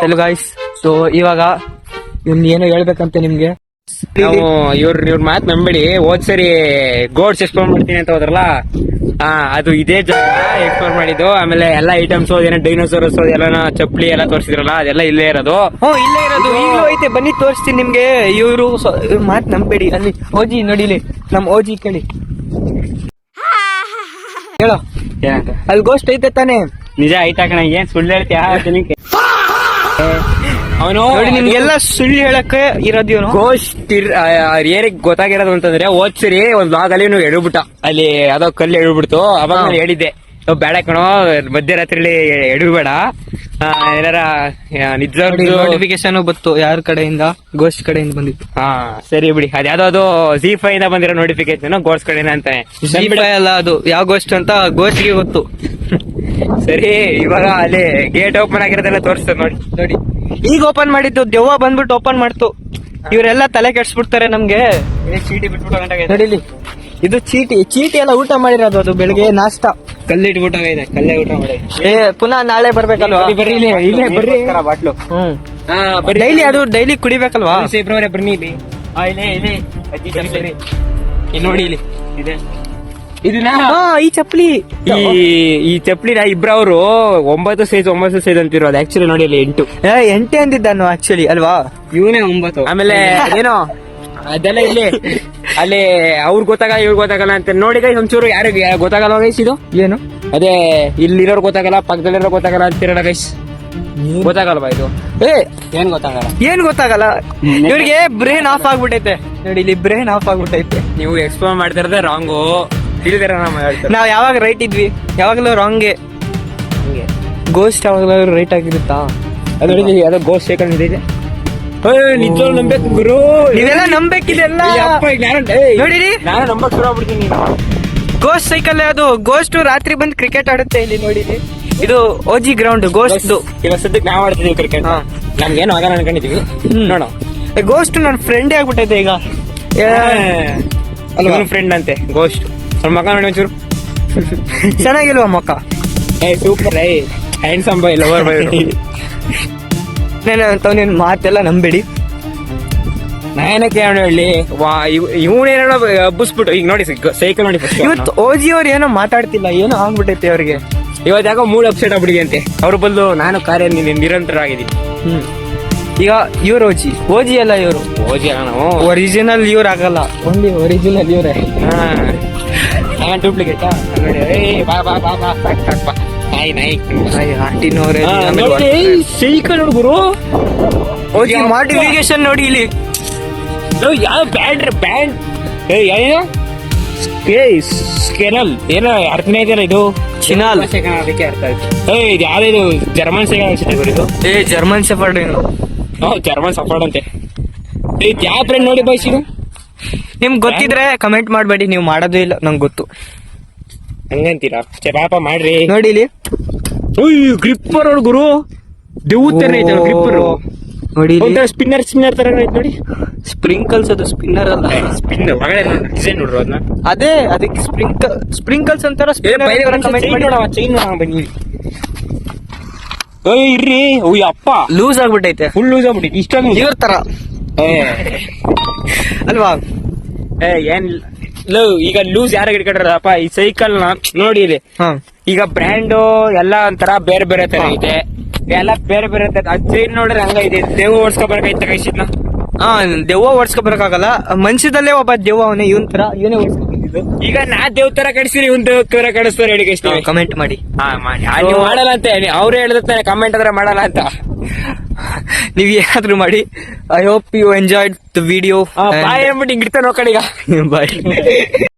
Hello guys. So ಇವಾಗ ಏನೋ ಹೇಳ್ಬೇಕಂತೆ ನಿಮ್ಗೆ. ನಾವು ಇವ್ರ ಮಾತ್ ನಂಬೇಡಿ. ಹೋದ್ ಸರಿ ಗೋಡ್ಸ್ ಎಕ್ಸ್ಪ್ಲೋರ್ ಮಾಡ್ತೀನಿ ಅಂತ ಹೋದ್ರಲ್ಲ, ಅದು ಇದೇ ಜಾಗ ಎಕ್ಸ್ಪ್ಲೋರ್ ಮಾಡಿದ್ದು. ಆಮೇಲೆ ಎಲ್ಲಾ ಐಟಮ್ಸ್ ಏನೋ ಡೈನೋಸರ್ಸ್ ಎಲ್ಲ ಚಪ್ಪಲಿ ಎಲ್ಲ ತೋರಿಸಿದ್ರಲ್ಲ, ಅದೆಲ್ಲ ಇಲ್ಲೇ ಇರೋದು. ಇಲ್ಲೇ ಇರೋದು ಈಗಲೂ ಐತೆ, ಬನ್ನಿ ತೋರಿಸ್ತೀನಿ ನಿಮ್ಗೆ. ಇವ್ರು ಮಾತ್ ನಂಬೇಡಿ. ಅಲ್ಲಿ ಓಜಿ ನೋಡಿಲಿ, ನಮ್ ಓಜಿ ಕೇಳಿ ಹೇಳೋ. ಅಲ್ಲಿ ಗೋಸ್ಟ್ ಐತೆ ತಾನೆ? ನಿಜ ಐತಾ ಕಣ, ಏನ್ ಸುಳ್ಳು ಹೇಳ್ತೀಯ? ಅವನು ನೋಡಿ ನಿಮ್ಗೆಲ್ಲ ಸುಳ್ಳು ಹೇಳಕ್ಕೆ ಇರೋದು ಇವನು. ಗೋಸ್ಟ್ ಏನಕ್ಕೆ ಗೊತ್ತಾಗಿರೋದು ಅಂತಂದ್ರೆ, ಹೋದ್ ಸರಿ ಒಂದ್ ಬ್ಲಾಗ್ ಅಲ್ಲಿ ನೀವು ಎಡಬಿಟ್ಟ, ಅಲ್ಲಿ ಯಾವ್ದೋ ಕಲ್ಲು ಎಡಬಿಡ್ತು. ಅವಾಗ ನಾನು ಹೇಳಿದ್ದೆ, ಬೇಡ ಕಣೋ ಮಧ್ಯರಾತ್ರಿಲಿ ಎಡಬೇಡ, ಏನಾರ ನಿಜ ನೋಟಿಫಿಕೇಶನ್ ಬಂತು ಯಾರ ಕಡೆಯಿಂದ, ಗೋಸ್ಟ್ ಕಡೆಯಿಂದ ಬಂದಿತ್ತು. ಸರಿ ಬಿಡಿ. ಅದ್ಯಾವ್ದೋ Z5 ಇಂದ ಬಂದಿರೋ ನೋಟಿಫಿಕೇಶನ್ ಗೋಸ್ಟ್ ಕಡೆನ ಅಂತ. ಅಲ್ಲ, ಅದು ಯಾವ ಗೋಸ್ಟ್ ಅಂತ ಗೋಸ್ಟ್ಗೆ ಗೊತ್ತು. ಸರಿ, ಇವಾಗ ಅಲ್ಲಿ ಗೇಟ್ ಓಪನ್ ಆಗಿರೋದೆಲ್ಲ ತೋರಿಸ್ತದೆ ನೋಡಿ. ನೋಡಿ ಈಗ ಓಪನ್ ಮಾಡಿದ್ದು, ದೆವ್ವ ಬಂದ್ಬಿಟ್ಟು ಓಪನ್ ಮಾಡ್ತು. ಇವರೆಲ್ಲ ತಲೆ ಕೆಡ್ಸ್ಬಿಡ್ತಾರೆ ನಮ್ಗೆ. ಚೀಟಿ ಬಿಟ್ಬಿಟ್ಟು ನಡಿಲಿ. ಇದು ಚೀಟಿ ಎಲ್ಲ ಊಟ ಮಾಡಿರೋದು, ಅದು ಬೆಳಿಗ್ಗೆ ನಾಷ್ಟ. ಕಲ್ಲಿಟ್ಬಿಟ್ಟು ಕಲ್ಲೇ ಊಟ ಮಾಡಿ. ಪುನಃ ನಾಳೆ ಬರ್ಬೇಕಲ್ವಾ? ಬರ್ರಿ ಇಲ್ಲೇ ಬರ್ರಿ ಬಾಟ್ಲು. ಡೈಲಿ ಅದು ಡೈಲಿ ಕುಡಿಬೇಕಲ್ವಾ? ಫೆಬ್ರವರಿ ಬನ್ನಿ ಇಲ್ಲಿ. ಇಲ್ಲಿ ನೋಡಿ, ಇಲ್ಲಿ ಇದೆ ಇದನ್ನ. ಈ ಚಪ್ಪಲಿ, ಈ ಚಪ್ಪಲಿನ ಇಬ್ರವರು 9 ಸೈಜ್ ಅಂತಿರೋ. ಅದು ಆಕ್ಚುಲಿ ನೋಡಿ ಅಲ್ಲಿ 8 ಅಂದಿದ್ದಾನು ಆಕ್ಚುಲಿ ಅಲ್ವಾ? ಇವನೇ 9. ಆಮೇಲೆ ಏನೋ ಅದೆಲ್ಲ ಇಲ್ಲಿ ಅಲ್ಲಿ ಅವ್ರಿಗೆ ಗೊತ್ತಾಗಲ್ಲ, ಇವ್ರಿಗೆ ಗೊತ್ತಾಗಲ್ಲ ಅಂತ ನೋಡಿ ಗೈಸ್. ಒಂಚೂರು ಯಾರಿಗೆ ಗೊತ್ತಾಗಲ್ಲ ಗೈಸ್ ಇದು ಏನು. ಅದೇ ಇಲ್ಲಿರೋರು ಗೊತ್ತಾಗಲ್ಲ, ಪಕ್ಕದಲ್ಲಿರೋ ಗೊತ್ತಾಗಲ್ಲ ಅಂತಿರಲ್ಲ ಗೈಸ್. ಗೊತ್ತಾಗಲ್ವಾ ಇದು? ಏನ್ ಗೊತ್ತಾಗಲ್ಲ ಇವ್ರಿಗೆ. ಬ್ರೇನ್ ಆಫ್ ಆಗ್ಬಿಟ್ಟೈತೆ ನೋಡಿ, ಇಲ್ಲಿ ಬ್ರೇನ್ ಆಫ್ ಆಗ್ಬಿಟ್ಟೈತೆ. ನೀವು ಎಕ್ಸ್ಪ್ಲೋರ್ ಮಾಡ್ತಿರೋದೇ ರಾಂಗು, ತಿಳಿದಿರ. ನಾವ್ ಯಾವಾಗ ರೈಟ್ ಇದ್ವಿ, ಯಾವಾಗ್ಲೂ ರಾಂಗ್ಗೆ. ಗೋಸ್ಟ್ ಯಾವಾಗ್ಲೂ ರೈಟ್ ಆಗಿರುತ್ತಾ? ಅದು ಗೋಸ್ಟ್ ಸೇಕಂಡಿದೆ. ನಿಜ ನಂಬೇಕು ಗುರು, ನೀವೆಲ್ಲ ನಂಬೇಕಿದೆಲ್ಲ ನೋಡಿರಿ. ನಾನು ನಂಬಕ್ ಶುರು ಆಗ್ಬಿಡ್ತೀನಿ. ಗೋಸ್ಟ್ ಸೈಕಲ್ ಅದು. ಗೋಸ್ಟ್ ರಾತ್ರಿ ಬಂದು ಕ್ರಿಕೆಟ್ ಆಡುತ್ತೆ ಇಲ್ಲಿ ನೋಡಿರಿ. ಇದು ಓಜಿ ಗ್ರೌಂಡ್ ಗೋಸ್ಟ್. ಇವಾಗ ಸದ್ಯಕ್ಕೆ ನಾವ್ ಆಡ್ತಿದೀವಿ ಕ್ರಿಕೆಟ್. ನಮ್ಗೇನು ಆಗಲ್ಲ ಅನ್ಕೊಂಡಿದೀವಿ. ನೋಡೋ, ಗೋಸ್ಟ್ ನನ್ನ ಫ್ರೆಂಡೇ ಆಗ್ಬಿಟ್ಟೈತೆ ಈಗ. ಅಲ್ಲ ಫ್ರೆಂಡ್ ಅಂತೆ ಗೋಸ್ಟ್. ಮಕ್ಕ ನೋಡಿ ಒಂಚೂರು ಚೆನ್ನಾಗಿಲ್ವಾ ಮಕ್ಕ? ಸೂಪರ್. ಹ್ಯಾಂಡ್ಸಮ್ ಬಾಯ್, ಲವರ್ ಬಾಯ್. ನೀನ್ ಮಾತೆಲ್ಲ ನಂಬೇಡಿ. ನಾನಕ್ಕೆ ಹೇಳಿ ಇವನೇನೋ ಹಬ್ಬಿಸ್ಬಿಟ್ಟು ಈಗ ನೋಡಿ ಸೈಕಲ್ ನೋಡಿ. ಇವತ್ತು ಓಜಿ ಅವ್ರು ಏನೋ ಮಾತಾಡ್ತಿಲ್ಲ, ಏನೋ ಆಗ್ಬಿಟ್ಟೈತೆ ಅವ್ರಿಗೆ. ಇವತ್ತು ಯಾಕೋ ಮೂಡ್ ಅಪ್ಸೆಟ್ ಆಗ್ಬಿಡಿದೆ ಅಂತೆ. ಅವ್ರ ಬದಲು ನಾನು ಕಾರ್ಯ ನಿರಂತರ ಆಗಿದ್ದೀನಿ. ಈಗ ಇವ್ರು ಓಜಿ ಅಲ್ಲ, ಇವರು ಓಜಿ ಅಲ್ಲ. ನಾವು ಒರಿಜಿನಲ್ ಇವ್ರು ಆಗಲ್ಲ, ಓನ್ಲಿ ಒರಿಜಿನಲ್ ಇವರೇ. ಡೂಪ್ಲಿಕೇಟ್ ಆಂಟಿನವ್ರೆ. ಸೈಕಲ್ ಹುಡುಗರು ಓಜಿ ಮಾಡಿಫಿಕೇಶನ್ ನೋಡಿ ಇಲ್ಲಿ. ಯಾವ ಬ್ಯಾಂಡ್ ಏನೋ ಸ್ಕೆನಲ್ ಏನೋ ಅರ್ಥನೇ ಇದೆಯಲ್ಲ. ಇದು ಚಿನಾಲ್, ಅದಕ್ಕೆ ಅರ್ಥ ಆಯ್ತು. ಇದು ಯಾವ್ದು ಜರ್ಮನ್ ಸೈಕಲ್ ಅನ್ಸುತ್ತೆ ಇದು. ಜರ್ಮನ್ ಶೆಫರ್ಡ್ ಏನು? ಜರ್ಮನ್ ಸಫರ್ಡ್ ಅಂತೆ. ಯಾವ ಬ್ರ್ಯಾಂಡ್ ನೋಡಿ ಬಾಯ್ಸ್ ಇದು? ನಿಮ್ಗೆ ಗೊತ್ತಿದ್ರೆ ಕಮೆಂಟ್ ಮಾಡಬೇಡಿ, ನೀವು ಮಾಡೋದು ಇಲ್ಲ ನಂಗೆ ಗೊತ್ತು. ಹಂಗಂತೀರಾ? ಪಾಪ ಮಾಡ್ರಿ. ನೋಡಿ ಇಲ್ಲಿ ಗ್ರಿಪ್ಪರ್ ಗುರು, ದೇವತರ ಐತೆ ಗ್ರಿಪ್ಪರ್ ನೋಡಿ. ಸ್ಪಿನ್ನರ್ ತರ ಐತೆ ನೋಡಿ. ಸ್ಪ್ರಿಂಕಲ್ಸ್, ಅದು ಸ್ಪಿನ್ನರ್ ಅಲ್ಲ, ಸ್ಪಿನ್ನರ್ ಡಿಸೈನ್ ನೋಡ್ರು ಅದನ್ನ. ಅದೇ ಅದಕ್ಕೆ ಸ್ಪ್ರಿಂಕಲ್ಸ್ ಅಂತಾರ. ಚೈನ್ ಬನ್ನಿ ಇರ್ರಿ. ಅಪ್ಪ ಲೂಸ್ ಆಗ್ಬಿಟ್ಟೈತೆ, ಫುಲ್ ಲೂಸ್ ಆಗ್ಬಿಟ್ಟೈತೆ. ಇಷ್ಟೊಂದು ಇವ್ರ ತರ ಅಲ್ವಾ? ಏನ್ ಈಗ ಲೂಸ್ ಯಾರ ಹಿಡ್ಕೊಂಡ್ರಪ್ಪ ಈ ಸೈಕಲ್ ನ ನೋಡಿ. ಇದೆ ಈಗ ಬ್ರ್ಯಾಂಡು ಎಲ್ಲ ಒಂಥರ ಬೇರೆ ಬೇರೆ ತರ ಇದೆ, ಎಲ್ಲ ಬೇರೆ ಬೇರೆ ತರ. ಚೈನ್ ನೋಡ್ರೆ ಹಂಗ ಇದೆ. ದೇವ್ ಓಡಿಸ್ಕೊಬರ್ಕೈತೆ ಕೈಸಿದ್ನ. ದೆವ್ವ ಓಡಿಸ್ಕೊಬರಕ್ಕಾಗಲ್ಲ, ಮನುಷ್ಯದಲ್ಲೇ ಒಬ್ಬ ದೆವ್ವ ಅವನೇ. ಇವನ್ ತರ ಇವನೇ ಓಡಿಸ್ಕೊಂಡಿದ್ದು. ಈಗ ನಾ ದೇವ್ ತರ ಕಡಿಸಿರಿ, ಇವ್ನ ದೇವ್ ತರ ಕಡಿಸ್ತಾರೆ ಹೇಳಿ. ಕಮೆಂಟ್ ಮಾಡಿ. ನೀವು ಮಾಡಲ್ಲ ಅಂತ ಅವ್ರು ಹೇಳಿದ್ರೆ ಕಮೆಂಟ್ ಆದ್ರೆ ಮಾಡಲ್ಲ ಅಂತ. ನೀವ್ ಏನಾದ್ರು ಮಾಡಿ. I hope you enjoyed the video. Bye ಅಂದ್ಬಿಟ್ಟು ಹಿಂಗಿಡ್ತಾನೆ ನೋಡ್ಕಡೆ ಈಗ. ಬಾಯ್.